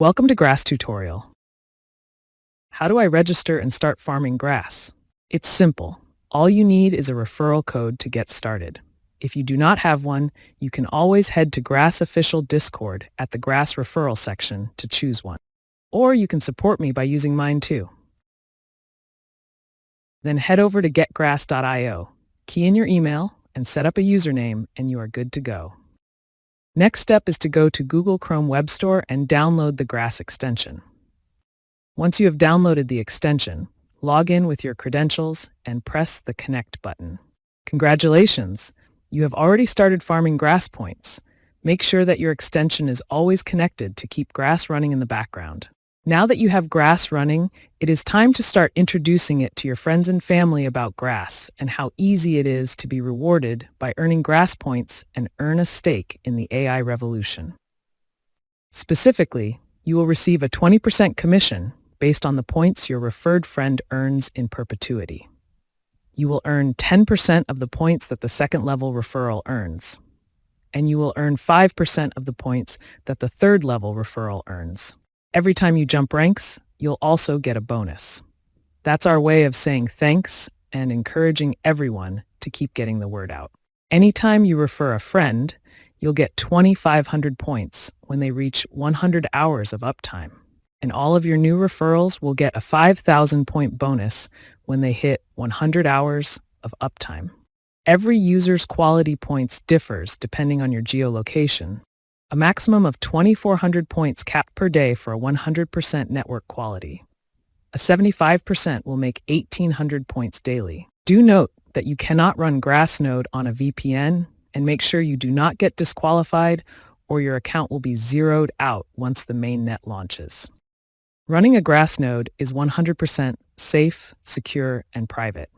Welcome to Grass Tutorial. How do I register and start farming grass? It's simple. All you need is a referral code to get started. If you do not have one, you can always head to Grass Official Discord at the Grass Referral section to choose one. Or you can support me by using mine too. Then head over to getgrass.io, key in your email, and set up a username, and you are good to go. Next step is to go to Google Chrome Web Store and download the Grass extension. Once you have downloaded the extension, log in with your credentials and press the Connect button. Congratulations! You have already started farming grass points. Make sure that your extension is always connected to keep grass running in the background. Now that you have grass running, it is time to start introducing it to your friends and family about grass and how easy it is to be rewarded by earning grass points and earn a stake in the AI revolution. Specifically, you will receive a 20% commission based on the points your referred friend earns in perpetuity. You will earn 10% of the points that the second-level referral earns, and you will earn 5% of the points that the third-level referral earns. Every time you jump ranks, you'll also get a bonus. That's our way of saying thanks and encouraging everyone to keep getting the word out. Anytime you refer a friend, you'll get 2,500 points when they reach 100 hours of uptime. And all of your new referrals will get a 5,000 point bonus when they hit 100 hours of uptime. Every user's quality points differs depending on your geolocation. A maximum of 2,400 points capped per day for a 100% network quality. A 75% will make 1,800 points daily. Do note that you cannot run Grassnode on a VPN, and make sure you do not get disqualified or your account will be zeroed out once the main net launches. Running a Grassnode is 100% safe, secure, and private.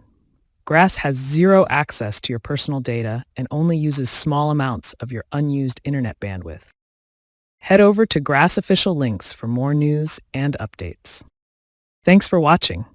Grass has zero access to your personal data and only uses small amounts of your unused internet bandwidth. Head over to Grass official links for more news and updates. Thanks for watching.